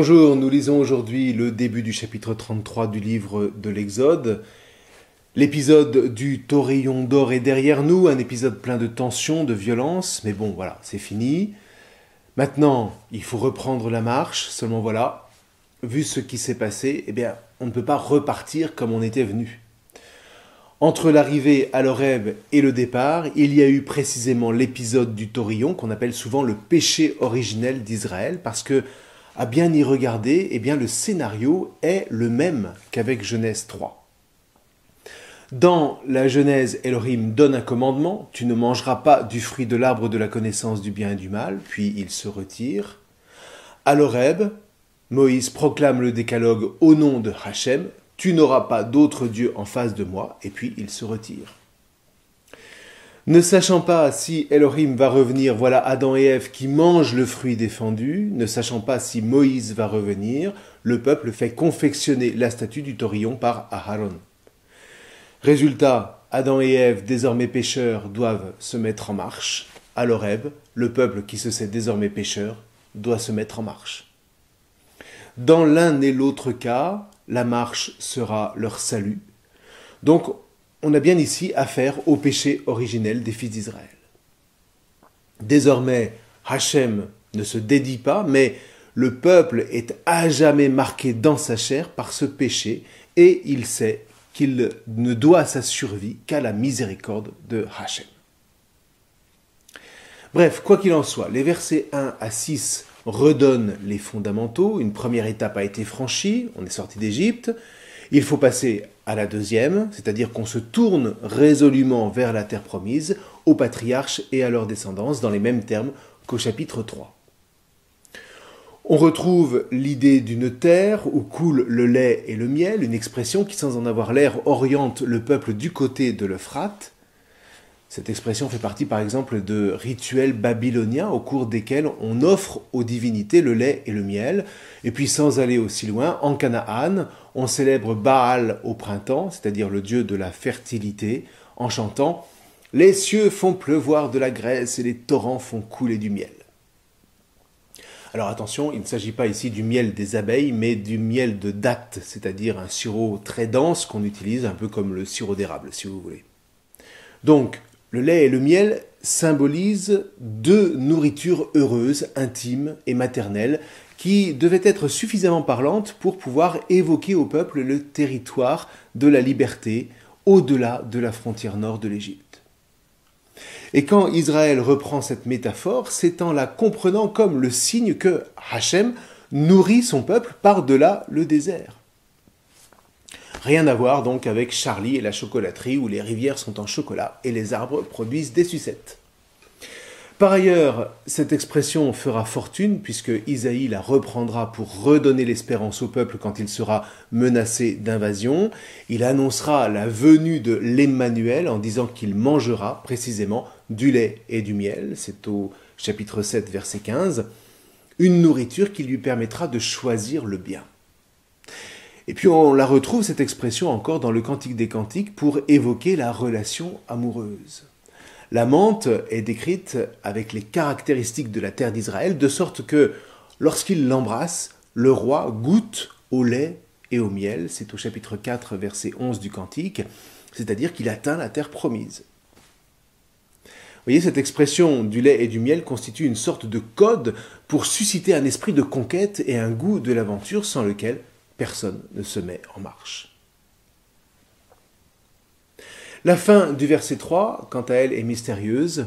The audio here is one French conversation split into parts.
Bonjour, nous lisons aujourd'hui le début du chapitre 33 du livre de l'Exode. L'épisode du taurillon d'or est derrière nous, un épisode plein de tension, de violence, mais bon, voilà, c'est fini. Maintenant, il faut reprendre la marche, seulement voilà, vu ce qui s'est passé, eh bien, on ne peut pas repartir comme on était venu. Entre l'arrivée à l'Horeb et le départ, il y a eu précisément l'épisode du taurillon qu'on appelle souvent le péché originel d'Israël, parce que, à bien y regarder, eh bien, le scénario est le même qu'avec Genèse 3. Dans la Genèse, Elohim donne un commandement, « Tu ne mangeras pas du fruit de l'arbre de la connaissance du bien et du mal », puis il se retire. À l'Horeb, Moïse proclame le décalogue au nom de Hachem, « Tu n'auras pas d'autre Dieu en face de moi », et puis il se retire. Ne sachant pas si Elohim va revenir, voilà Adam et Ève qui mangent le fruit défendu, ne sachant pas si Moïse va revenir, le peuple fait confectionner la statue du taurillon par Aharon. Résultat, Adam et Ève, désormais pécheurs, doivent se mettre en marche. À l'Horeb, le peuple qui se sait désormais pécheur doit se mettre en marche. Dans l'un et l'autre cas, la marche sera leur salut. Donc, on a bien ici affaire au péché originel des fils d'Israël. Désormais, Hachem ne se dédie pas, mais le peuple est à jamais marqué dans sa chair par ce péché et il sait qu'il ne doit sa survie qu'à la miséricorde de Hachem. Bref, quoi qu'il en soit, les versets 1 à 6 redonnent les fondamentaux. Une première étape a été franchie, on est sorti d'Égypte. Il faut passer à la deuxième, c'est-à-dire qu'on se tourne résolument vers la terre promise, aux patriarches et à leur descendance, dans les mêmes termes qu'au chapitre 3. On retrouve l'idée d'une terre où coule le lait et le miel, une expression qui, sans en avoir l'air, oriente le peuple du côté de l'Euphrate. Cette expression fait partie, par exemple, de rituels babyloniens au cours desquels on offre aux divinités le lait et le miel. Et puis, sans aller aussi loin, en Canaan, on célèbre Baal au printemps, c'est-à-dire le dieu de la fertilité, en chantant « Les cieux font pleuvoir de la graisse et les torrents font couler du miel ». Alors attention, il ne s'agit pas ici du miel des abeilles, mais du miel de date, c'est-à-dire un sirop très dense qu'on utilise un peu comme le sirop d'érable, si vous voulez. Donc, le lait et le miel symbolisent deux nourritures heureuses, intimes et maternelles, qui devaient être suffisamment parlantes pour pouvoir évoquer au peuple le territoire de la liberté, au-delà de la frontière nord de l'Égypte. Et quand Israël reprend cette métaphore, c'est en la comprenant comme le signe que Hachem nourrit son peuple par-delà le désert. Rien à voir donc avec Charlie et la chocolaterie où les rivières sont en chocolat et les arbres produisent des sucettes. Par ailleurs, cette expression fera fortune puisque Isaïe la reprendra pour redonner l'espérance au peuple quand il sera menacé d'invasion. Il annoncera la venue de l'Emmanuel en disant qu'il mangera précisément du lait et du miel. C'est au chapitre 7, verset 15. Une nourriture qui lui permettra de choisir le bien. Et puis on la retrouve, cette expression, encore dans le Cantique des Cantiques pour évoquer la relation amoureuse. La menthe est décrite avec les caractéristiques de la terre d'Israël, de sorte que, lorsqu'il l'embrasse, le roi goûte au lait et au miel. C'est au chapitre 4, verset 11 du Cantique, c'est-à-dire qu'il atteint la terre promise. Vous voyez, cette expression du lait et du miel constitue une sorte de code pour susciter un esprit de conquête et un goût de l'aventure sans lequel personne ne se met en marche. La fin du verset 3, quant à elle, est mystérieuse.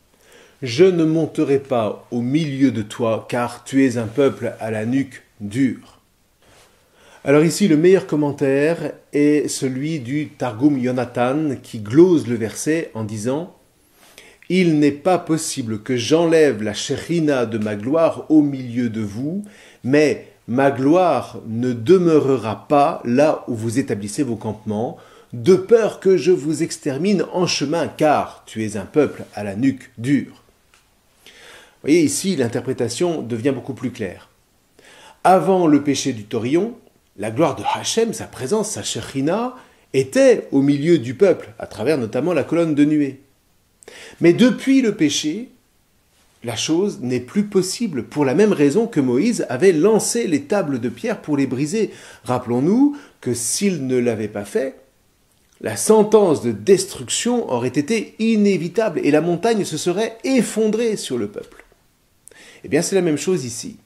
« Je ne monterai pas au milieu de toi, car tu es un peuple à la nuque dure. » Alors ici, le meilleur commentaire est celui du Targum Yonatan, qui glose le verset en disant « Il n'est pas possible que j'enlève la Shekhinah de ma gloire au milieu de vous, mais ma gloire ne demeurera pas là où vous établissez vos campements, de peur que je vous extermine en chemin, car tu es un peuple à la nuque dure. » Vous voyez, ici, l'interprétation devient beaucoup plus claire. Avant le péché du taurillon, la gloire de Hachem, sa présence, sa Shekhinah, était au milieu du peuple, à travers notamment la colonne de nuée. Mais depuis le péché, la chose n'est plus possible pour la même raison que Moïse avait lancé les tables de pierre pour les briser. Rappelons-nous que s'il ne l'avait pas fait, la sentence de destruction aurait été inévitable et la montagne se serait effondrée sur le peuple. Eh bien, c'est la même chose ici.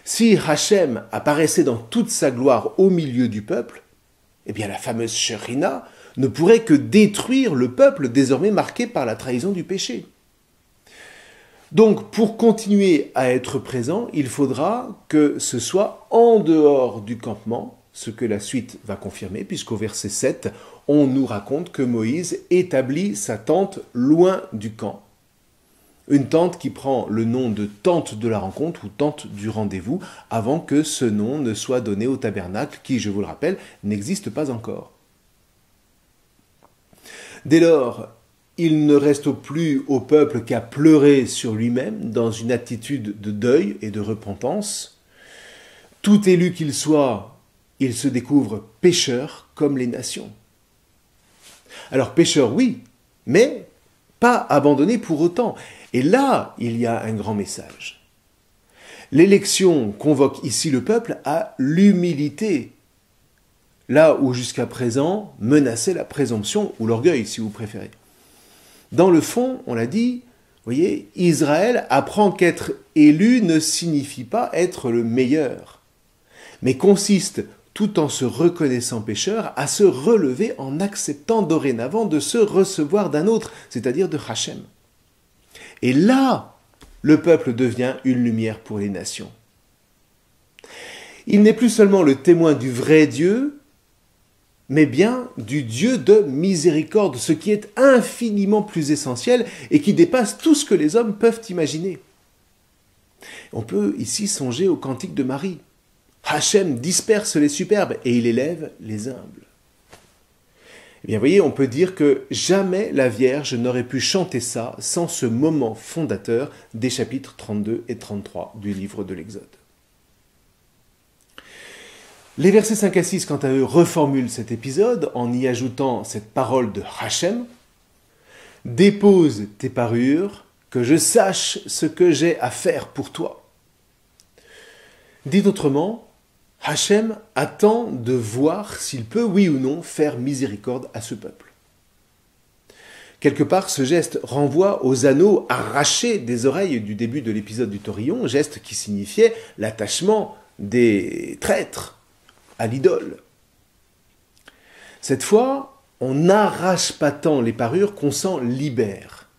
Si Hachem apparaissait dans toute sa gloire au milieu du peuple, eh bien la fameuse Shekhinah ne pourrait que détruire le peuple désormais marqué par la trahison du péché. Donc, pour continuer à être présent, il faudra que ce soit en dehors du campement, ce que la suite va confirmer, puisqu'au verset 7, on nous raconte que Moïse établit sa tente loin du camp. Une tente qui prend le nom de tente de la rencontre ou tente du rendez-vous, avant que ce nom ne soit donné au tabernacle, qui, je vous le rappelle, n'existe pas encore. Dès lors, il ne reste plus au peuple qu'à pleurer sur lui-même dans une attitude de deuil et de repentance. Tout élu qu'il soit, il se découvre pécheur comme les nations. Alors pécheur, oui, mais pas abandonné pour autant. Et là, il y a un grand message. L'élection convoque ici le peuple à l'humilité, là où jusqu'à présent menaçait la présomption ou l'orgueil, si vous préférez. Dans le fond, on l'a dit, vous voyez, Israël apprend qu'être élu ne signifie pas être le meilleur, mais consiste, tout en se reconnaissant pécheur, à se relever en acceptant dorénavant de se recevoir d'un autre, c'est-à-dire de Hachem. Et là, le peuple devient une lumière pour les nations. Il n'est plus seulement le témoin du vrai Dieu, mais bien du Dieu de miséricorde, ce qui est infiniment plus essentiel et qui dépasse tout ce que les hommes peuvent imaginer. On peut ici songer au cantique de Marie. Hachem disperse les superbes et il élève les humbles. Eh bien, vous voyez, on peut dire que jamais la Vierge n'aurait pu chanter ça sans ce moment fondateur des chapitres 32 et 33 du livre de l'Exode. Les versets 5 à 6, quant à eux, reformulent cet épisode en y ajoutant cette parole de Hachem. « Dépose tes parures, que je sache ce que j'ai à faire pour toi. » Dit autrement, Hachem attend de voir s'il peut, oui ou non, faire miséricorde à ce peuple. Quelque part, ce geste renvoie aux anneaux arrachés des oreilles du début de l'épisode du Taurillon, geste qui signifiait l'attachement des traîtres à l'idole. Cette fois, on n'arrache pas tant les parures qu'on s'en libère.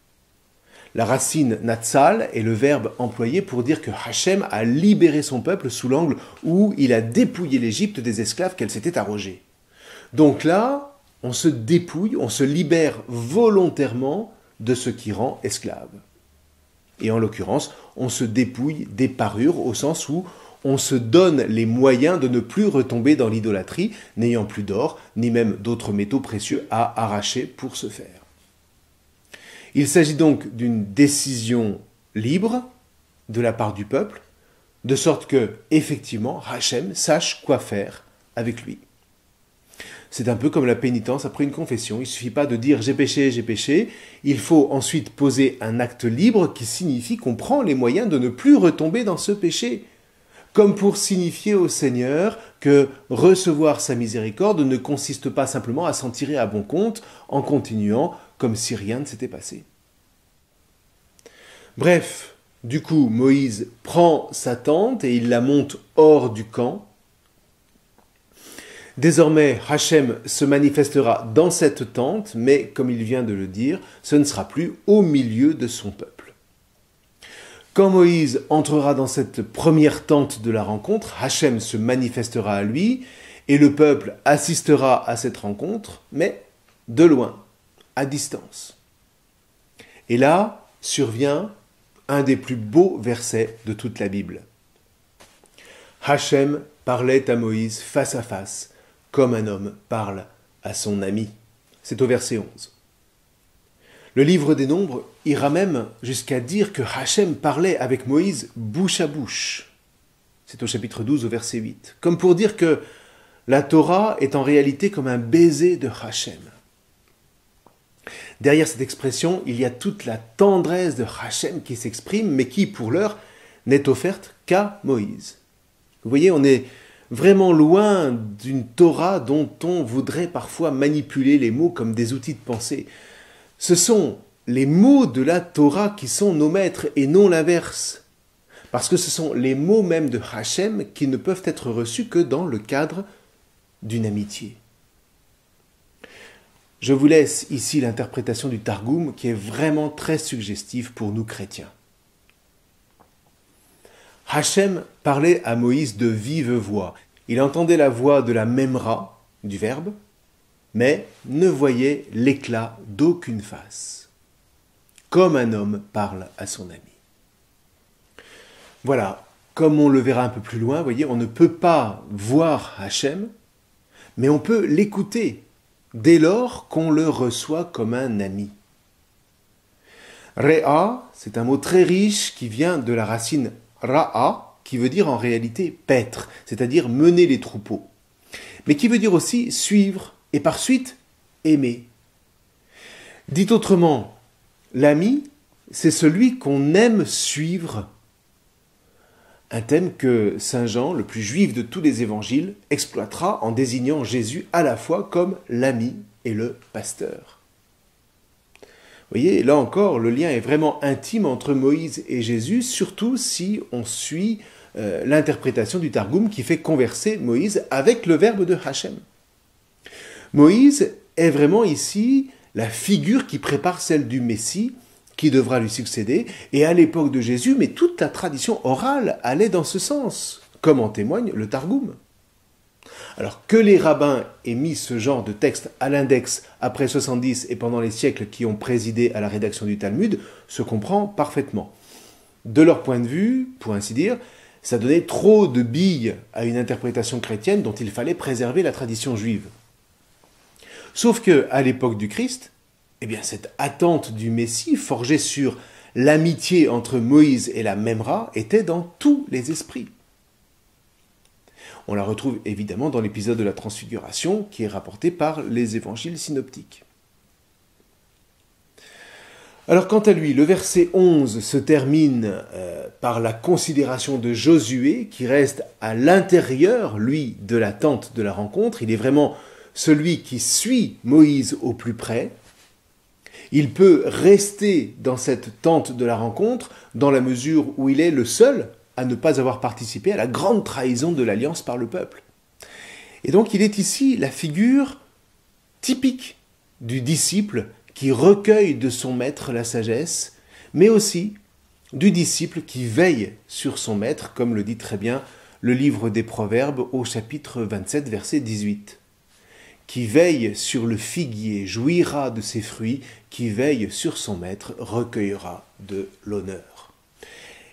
La racine natsal est le verbe employé pour dire que Hachem a libéré son peuple sous l'angle où il a dépouillé l'Égypte des esclaves qu'elle s'était arrogés. Donc là, on se dépouille, on se libère volontairement de ce qui rend esclave. Et en l'occurrence, on se dépouille des parures au sens où on se donne les moyens de ne plus retomber dans l'idolâtrie, n'ayant plus d'or, ni même d'autres métaux précieux à arracher pour ce faire. Il s'agit donc d'une décision libre de la part du peuple, de sorte que, effectivement, Hachem sache quoi faire avec lui. C'est un peu comme la pénitence après une confession. Il ne suffit pas de dire « j'ai péché », il faut ensuite poser un acte libre qui signifie qu'on prend les moyens de ne plus retomber dans ce péché, comme pour signifier au Seigneur que recevoir sa miséricorde ne consiste pas simplement à s'en tirer à bon compte en continuant comme si rien ne s'était passé. Bref, du coup, Moïse prend sa tente et il la monte hors du camp. Désormais, Hachem se manifestera dans cette tente, mais comme il vient de le dire, ce ne sera plus au milieu de son peuple. Quand Moïse entrera dans cette première tente de la rencontre, Hachem se manifestera à lui et le peuple assistera à cette rencontre, mais de loin, à distance. Et là survient un des plus beaux versets de toute la Bible. Hachem parlait à Moïse face à face, comme un homme parle à son ami. C'est au verset 11. Le livre des Nombres ira même jusqu'à dire que Hachem parlait avec Moïse bouche à bouche. C'est au chapitre 12, au verset 8. Comme pour dire que la Torah est en réalité comme un baiser de Hachem. Derrière cette expression, il y a toute la tendresse de Hachem qui s'exprime, mais qui, pour l'heure, n'est offerte qu'à Moïse. Vous voyez, on est vraiment loin d'une Torah dont on voudrait parfois manipuler les mots comme des outils de pensée. Ce sont les mots de la Torah qui sont nos maîtres et non l'inverse. Parce que ce sont les mots même de Hachem qui ne peuvent être reçus que dans le cadre d'une amitié. Je vous laisse ici l'interprétation du Targum qui est vraiment très suggestive pour nous chrétiens. Hachem parlait à Moïse de vive voix. Il entendait la voix de la Memra, du verbe, mais ne voyait l'éclat d'aucune face, comme un homme parle à son ami. Voilà, comme on le verra un peu plus loin, voyez, on ne peut pas voir Hachem, mais on peut l'écouter dès lors qu'on le reçoit comme un ami. Réa, c'est un mot très riche qui vient de la racine Ra'a, qui veut dire en réalité paître, c'est-à-dire mener les troupeaux, mais qui veut dire aussi suivre et par suite aimer. Dit autrement, l'ami, c'est celui qu'on aime suivre. Un thème que Saint Jean, le plus juif de tous les évangiles, exploitera en désignant Jésus à la fois comme l'ami et le pasteur. Vous voyez, là encore, le lien est vraiment intime entre Moïse et Jésus, surtout si on suit l'interprétation du Targum qui fait converser Moïse avec le verbe de Hachem. Moïse est vraiment ici la figure qui prépare celle du Messie, qui devra lui succéder, et à l'époque de Jésus, mais toute la tradition orale allait dans ce sens, comme en témoigne le Targum. Alors que les rabbins aient mis ce genre de texte à l'index après 70 et pendant les siècles qui ont présidé à la rédaction du Talmud, se comprend parfaitement. De leur point de vue, pour ainsi dire, ça donnait trop de billes à une interprétation chrétienne dont il fallait préserver la tradition juive. Sauf que, à l'époque du Christ, eh bien, cette attente du Messie, forgée sur l'amitié entre Moïse et la Memra, était dans tous les esprits. On la retrouve évidemment dans l'épisode de la Transfiguration, qui est rapporté par les évangiles synoptiques. Alors quant à lui, le verset 11 se termine par la considération de Josué, qui reste à l'intérieur, lui, de la tente de la rencontre. Il est vraiment celui qui suit Moïse au plus près. Il peut rester dans cette tente de la rencontre dans la mesure où il est le seul à ne pas avoir participé à la grande trahison de l'alliance par le peuple. Et donc il est ici la figure typique du disciple qui recueille de son maître la sagesse, mais aussi du disciple qui veille sur son maître, comme le dit très bien le livre des Proverbes au chapitre 27, verset 18. Qui veille sur le figuier jouira de ses fruits, qui veille sur son maître recueillera de l'honneur.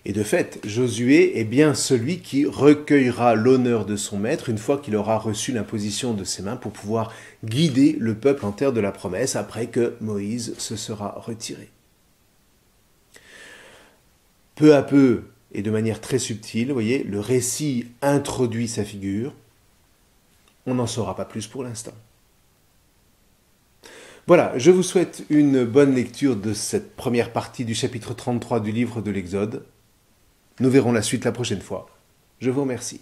Et de fait, Josué est bien celui qui recueillera l'honneur de son maître une fois qu'il aura reçu l'imposition de ses mains pour pouvoir guider le peuple en terre de la promesse après que Moïse se sera retiré. Peu à peu, et de manière très subtile, vous voyez, le récit introduit sa figure. On n'en saura pas plus pour l'instant. Voilà, je vous souhaite une bonne lecture de cette première partie du chapitre 33 du livre de l'Exode. Nous verrons la suite la prochaine fois. Je vous remercie.